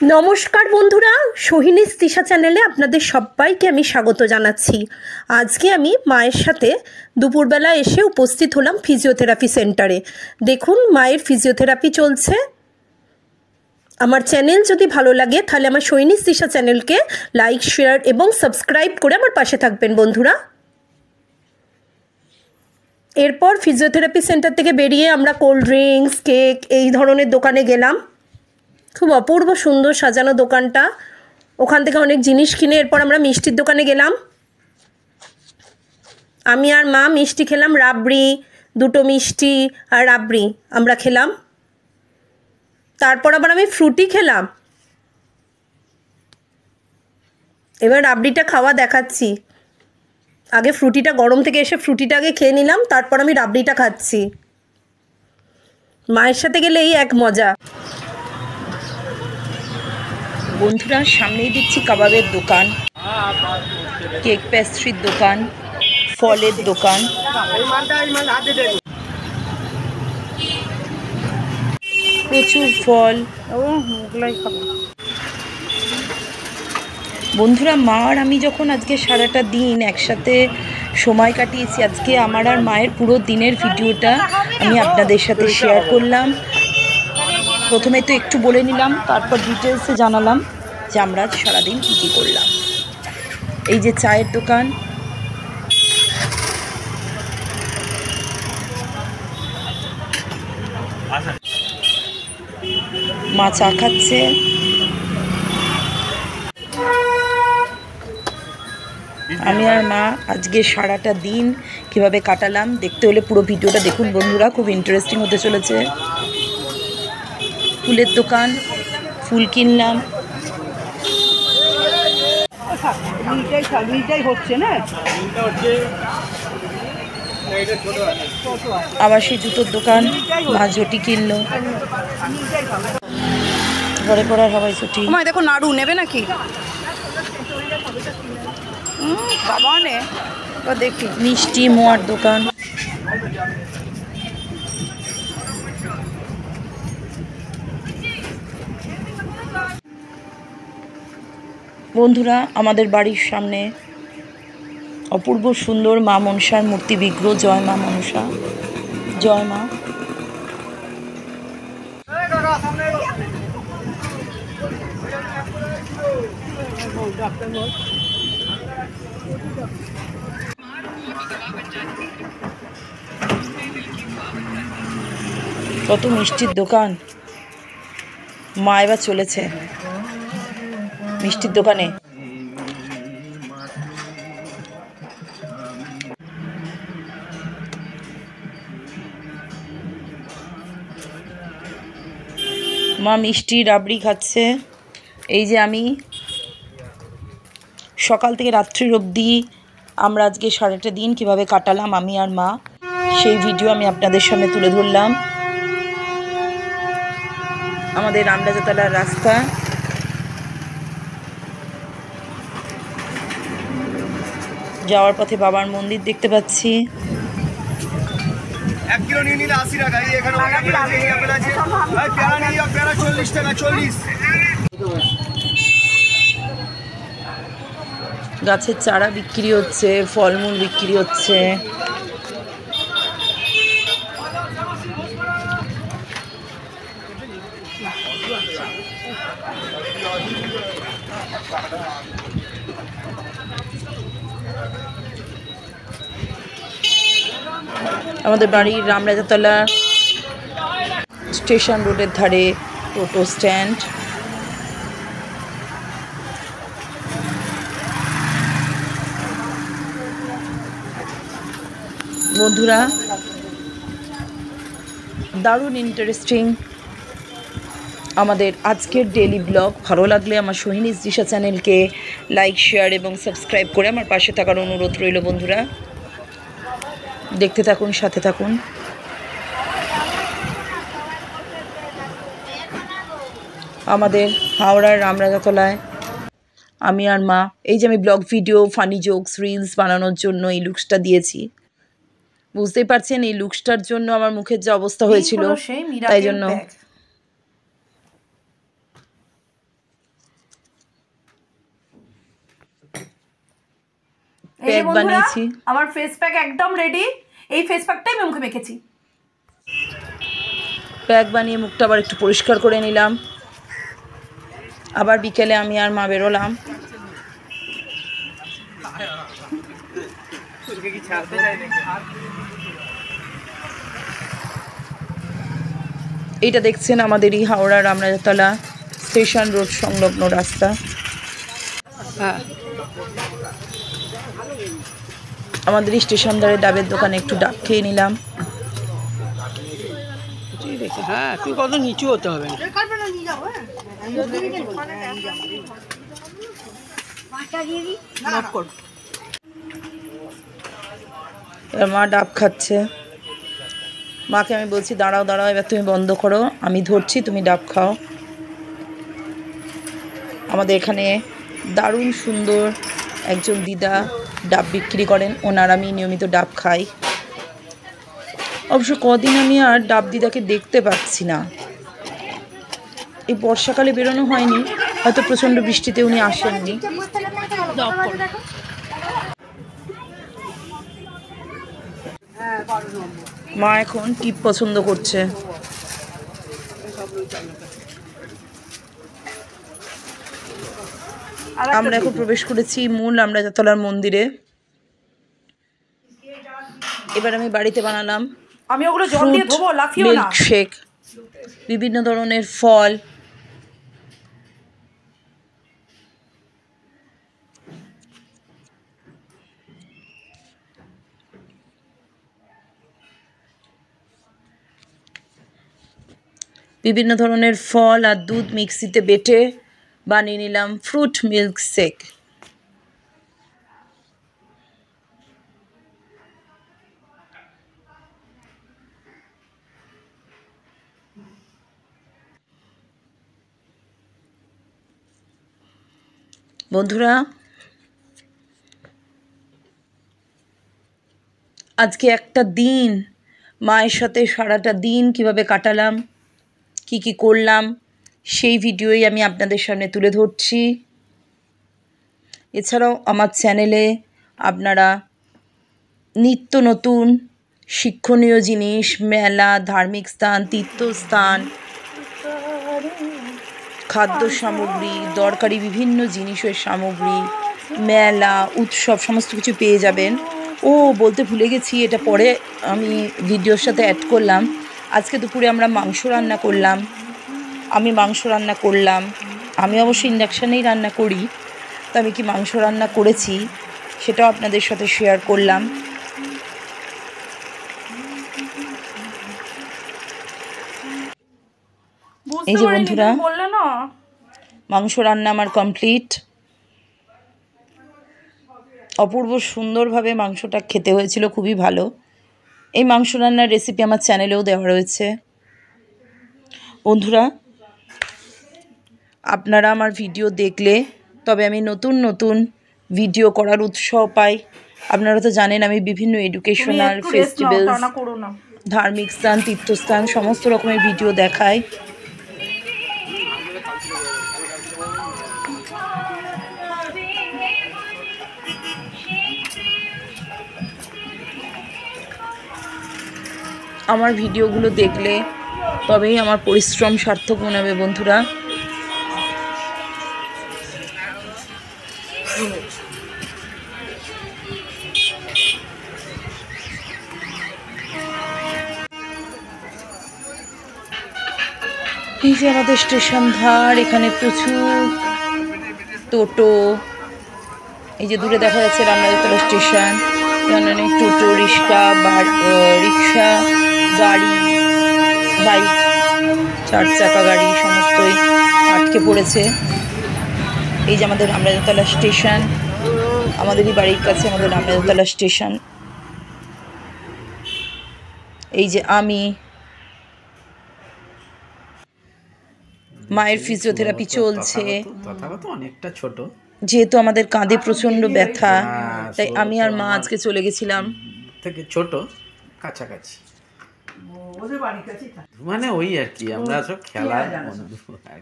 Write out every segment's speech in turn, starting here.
নমস্কার বন্ধুরা, সোহিনীস তৃষা চ্যানেলে আপনাদের সবাইকে আমি স্বাগত জানাচ্ছি। আজকে আমি মায়ের সাথে দুপুরবেলা এসে উপস্থিত হলাম ফিজিওথেরাপি সেন্টারে। দেখুন, মায়ের ফিজিওথেরাপি চলছে। আমার চ্যানেল যদি ভালো লাগে তাহলে আমার সোহিনীস তৃষা চ্যানেলকে লাইক, শেয়ার এবং সাবস্ক্রাইব করে আমার পাশে থাকবেন বন্ধুরা। এরপর ফিজিওথেরাপি সেন্টার থেকে বেরিয়ে আমরা কোল্ড ড্রিঙ্কস, কেক এই ধরনের দোকানে গেলাম। খুব অপূর্ব সুন্দর সাজানো দোকানটা। ওখান থেকে অনেক জিনিস কিনে এরপর আমরা মিষ্টির দোকানে গেলাম। আমি আর মা মিষ্টি খেলাম, রাবড়ি, দুটো মিষ্টি আর রাবড়ি আমরা খেলাম। তারপর আবার আমি ফ্রুটি খেলাম। এবার রাবড়িটা খাওয়া দেখাচ্ছি। আগে ফ্রুটিটা গরম থেকে এসে ফ্রুটিটা আগে খেয়ে নিলাম, তারপর আমি রাবড়িটা খাচ্ছি। মায়ের সাথে গেলে এই এক মজা। বন্ধুরা, সামনেই দেখছি কাবাবের দোকান, কেক পেস্ট্রির দোকান, ফলের দোকান। প্রচুর ফল। বন্ধুরা, মা আর আমি যখন আজকে সারাটা দিন একসাথে সময় কাটিয়েছি, আজকে আমার আর মায়ের পুরো দিনের ভিডিওটা আমি আপনাদের সাথে শেয়ার করলাম। প্রথমে তো একটু বলে নিলাম, তারপর ডিটেলসে জানালাম যে আমরা সারাদিন কী কী করলাম। এই যে চায়ের দোকান, মা চা খাচ্ছে। আমি আর মা আজকে সারাটা দিন কিভাবে কাটালাম দেখতে হলে পুরো ভিডিওটা দেখুন বন্ধুরা, খুব ইন্টারেস্টিং হতে চলেছে। ফুলের দোকান, ফুল কিনলাম। আবার সেই জুতোর দোকান, মা ঝুটি কিনলো। ঘরে পড়ার সবাই ছুটি। দেখো, নাড়ু নেবে নাকি? বাবা নে, দেখি। মিষ্টি মোয়ার দোকান। বন্ধুরা, আমাদের বাড়ির সামনে অপূর্ব সুন্দর মা মনসার মূর্তি বিগ্রহ। জয় মা মনসা, জয় মা। কত মিষ্টির দোকান। মা এবার চলেছে মিষ্টির দোকানে। মা মিষ্টি রাবড়ি খাচ্ছে। এই যে আমি সকাল থেকে রাত্রির অবধি আমরা আজকে সারাটা দিন কিভাবে কাটালাম আমি আর মা, সেই ভিডিও আমি আপনাদের সামনে তুলে ধরলাম। আমাদের রামরাজাতলার রাস্তা, যাওয়ার পথে বাবার মন্দির দেখতে পাচ্ছি। 1 কিলো নিয়ে নিলে 80 টাকা। এই এখানে অনেক আপেল আছে। ভাই পেয়ারা নিয়ে যাও, পেয়ারা 40 টাকা, 40। গাছের চারা বিক্রি হচ্ছে, ফলমূল বিক্রি হচ্ছে। আমাদের বাড়ির রামরাজাতলা স্টেশন রোডের ধারে টোটো স্ট্যান্ড। বন্ধুরা, দারুণ ইন্টারেস্টিং আমাদের আজকের ডেইলি ব্লগ। ভালো লাগলে আমার সোহিনীস তৃষা চ্যানেলকে লাইক, শেয়ার এবং সাবস্ক্রাইব করে আমার পাশে থাকার অনুরোধ রইল বন্ধুরা। দেখতে থাকুন, সাথে থাকুন। আমাদের হাওড়ার রামরাজাতলায় আমি আর মা, এই যে আমি blog video, funny jokes, reels বানানোর জন্য এই লুকসটা দিয়েছি। বুঝতেই পারছেন এই লুকসটার জন্য আমার মুখের যে অবস্থা হয়েছিল, তাই জন্য প্যাক বানিয়েছি। আমার ফেস প্যাক একদম রেডি। এই ফেস প্যাকটাই আমি মুখে মেখেছি। প্যাক বানিয়ে মুখটা আবার একটু পরিষ্কার করে নিলাম। আবার বিকেলে আমি আর মা বেরোলাম। এইটা দেখছেন আমাদেরই হাওড়া রামরাজাতলা স্টেশন রোড সংলগ্ন রাস্তা। হ্যাঁ, আমাদের স্টেশন ধারে ডাবের দোকানে একটু ডাব খেয়ে নিলাম। হ্যাঁ, তুই কত নিচু হতে হবে না। এবার মা ডাব খাচ্ছে। মাকে আমি বলছি দাঁড়াও দাঁড়াও, এবার তুমি বন্ধ করো, আমি ধরছি, তুমি ডাব খাও। আমাদের এখানে দারুণ সুন্দর একজন দিদা ডাব বিক্রি করেন, ওনার আমি নিয়মিত ডাব খাই। অবশ্য কদিন আমি আর ডাব দিদাকে দেখতে পাচ্ছি না। এই বর্ষাকালে বেরোনো হয়নি, হয়তো প্রচণ্ড বৃষ্টিতে উনি আসেননি। মা এখন টিপ পছন্দ করছে। আমরা এখন প্রবেশ করেছি মূল রামরাজাতলার মন্দিরে। এবার আমি বাড়িতে বানালাম আমি ওগুলো জল দিয়ে ধোবো, লাফিও না। মিল্কশেক, বিভিন্ন ধরনের ফল, বিভিন্ন ধরনের ফল আর দুধ মিক্সিতে বেটে বানিয়ে নিলাম ফ্রুট মিল্ক শেক। বন্ধুরা, আজকে একটা দিন মায়ের সাথে সারাটা দিন কিভাবে কাটালাম, কি কি করলাম, সেই ভিডিওই আমি আপনাদের সামনে তুলে ধরছি। এছাড়াও আমার চ্যানেলে আপনারা নিত্য নতুন শিক্ষণীয় জিনিস, মেলা, ধার্মিক স্থান, তীর্থস্থান, খাদ্য সামগ্রী, দরকারি বিভিন্ন জিনিসের সামগ্রী, মেলা, উৎসব সমস্ত কিছু পেয়ে যাবেন। ও বলতে ভুলে গেছি, এটা পরে আমি ভিডিওর সাথে অ্যাড করলাম। আজকে দুপুরে আমরা মাংস রান্না করলাম। আমি অবশ্য ইন্ডাকশানেই রান্না করি, তো আমি কি মাংস রান্না করেছি সেটাও আপনাদের সাথে শেয়ার করলাম। এই যে বন্ধুরা, মাংস রান্না আমার কমপ্লিট। অপূর্ব সুন্দরভাবে মাংসটা খেতে হয়েছিল, খুবই ভালো। এই মাংস রান্নার রেসিপি আমার চ্যানেলেও দেওয়া রয়েছে। বন্ধুরা, আপনারা আমার ভিডিও দেখলে তবে আমি নতুন নতুন ভিডিও করার উৎসাহ পাই। আপনারা তো জানেন আমি বিভিন্ন এডুকেশনাল, ফেস্টিভ্যালস, ধার্মিক স্থান, তীর্থস্থান সমস্ত রকমের ভিডিও দেখাই। আমার ভিডিওগুলো দেখলে তবেই আমার পরিশ্রম সার্থক মনে হবে বন্ধুরা। এই যে আমাদের স্টেশন ধার, এখানে প্রচুর টোটো, এই যে দূরে দেখা যাচ্ছে রামরাজাতলা স্টেশন, এখানে টোটো, রিক্সা, গাড়ি, বাইক, 4 চাকা গাড়ি সমস্তই আটকে পড়েছে। এই যে আমাদের রামরাজাতলা স্টেশন, আমাদেরই বাড়ির কাছে আমাদের রামরাজাতলা স্টেশন। এই যে আমি, মায়ের ফিজিওথেরাপি চলছে, অনেকটা ছোট, যেহেতু আমাদের কাঁধে প্রচণ্ড ব্যথা, তাই আমি আর মা আজকে চলে গেছিলাম। থেকে ছোট, কাছাকাছি, মানে ওই আর কি, আমরা সব খেলার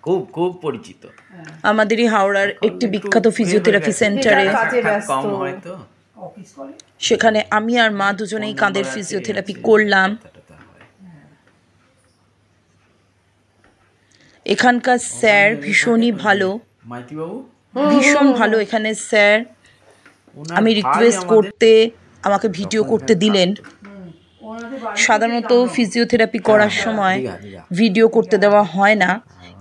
খুব খুব পরিচিত। আমাদেরই হাওড়ার একটি বিখ্যাত ফিজিওথেরাপি সেন্টারে কম হয়তো সেখানে আমি আর মা দুজনেই কাঁধের ফিজিওথেরাপি করলাম। এখানকার স্যার ভীষণই ভালো, মাইতিবাবু ভীষণ ভালো এখানে স্যার। আমি রিকোয়েস্ট করতে আমাকে ভিডিও করতে দিলেন। সাধারণত ফিজিওথেরাপি করার সময় ভিডিও করতে দেওয়া হয় না,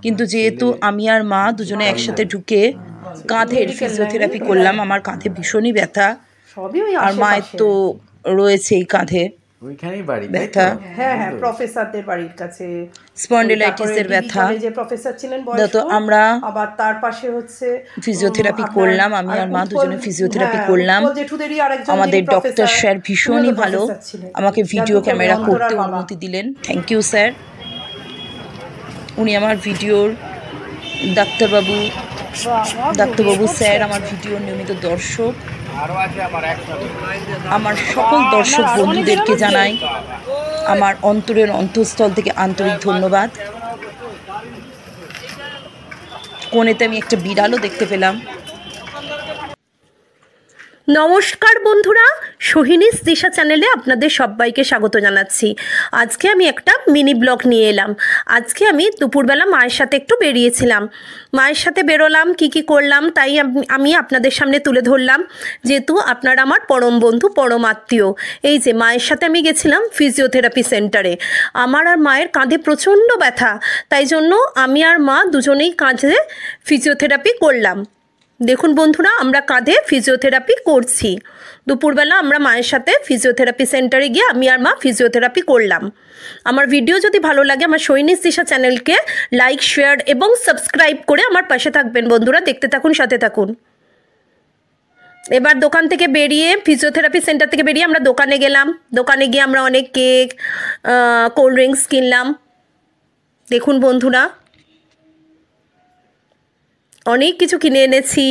কিন্তু যেহেতু আমি আর মা দুজনে একসাথে ঢুকে কাঁধের ফিজিওথেরাপি করলাম, আমার কাঁধে ভীষণই ব্যথা, আর মায়ের তো রয়েছেই কাঁধে ওইখানেই বাড়ি ব্যথা, হ্যাঁ হ্যাঁ, প্রফেসরদের বাড়ির কাছে স্পন্ডিলাইটিসের ব্যথা। যে প্রফেসর ছিলেন তো আমরা আবার তার পাশে হচ্ছে ফিজিওথেরাপি করলাম, আমি আর মা দুজনে ফিজিওথেরাপি করলাম। আমাদের ডক্টর স্যার ভীষণই ভালো, আমাকে ভিডিও ক্যামেরা করতে অনুমতি দিলেন। Thank you sir. উনি আমার ভিডিওর ডাক্তারবাবু স্যার আমার ভিডিওর নিয়মিত দর্শক। আমার সকল দর্শক বন্ধুদেরকে জানাই আমার অন্তরের অন্তঃস্থল থেকে আন্তরিক ধন্যবাদ। কোণেতে আমি একটা বিড়ালও দেখতে পেলাম। নমস্কার বন্ধুরা, সোহিনীস দিশা চ্যানেলে আপনাদের সবাইকে স্বাগত জানাচ্ছি। আজকে আমি একটা মিনি ব্লগ নিয়ে এলাম। আজকে আমি দুপুরবেলা মায়ের সাথে একটু বেরিয়েছিলাম। মায়ের সাথে বেরোলাম, কি করলাম তাই আমি আপনাদের সামনে তুলে ধরলাম, যেহেতু আপনারা আমার পরম বন্ধু, পরম আত্মীয়। এই যে মায়ের সাথে আমি গেছিলাম ফিজিওথেরাপি সেন্টারে। আমার আর মায়ের কাঁধে প্রচণ্ড ব্যথা, তাই জন্য আমি আর মা দুজনেই কাঁধে ফিজিওথেরাপি করলাম। দেখুন বন্ধুরা, আমরা কাঁধে ফিজিওথেরাপি করছি। দুপুরবেলা আমরা মায়ের সাথে ফিজিওথেরাপি সেন্টারে গিয়ে আমি আর মা ফিজিওথেরাপি করলাম। আমার ভিডিও যদি ভালো লাগে আমার সোহিনীস দিশা চ্যানেলকে লাইক, শেয়ার এবং সাবস্ক্রাইব করে আমার পাশে থাকবেন বন্ধুরা। দেখতে থাকুন, সাথে থাকুন। এবার দোকান থেকে বেরিয়ে, ফিজিওথেরাপি সেন্টার থেকে বেরিয়ে আমরা দোকানে গেলাম। দোকানে গিয়ে আমরা অনেক কেক, কোল্ড ড্রিঙ্কস কিনলাম। দেখুন বন্ধুরা, অনেক কিছু কিনে এনেছি।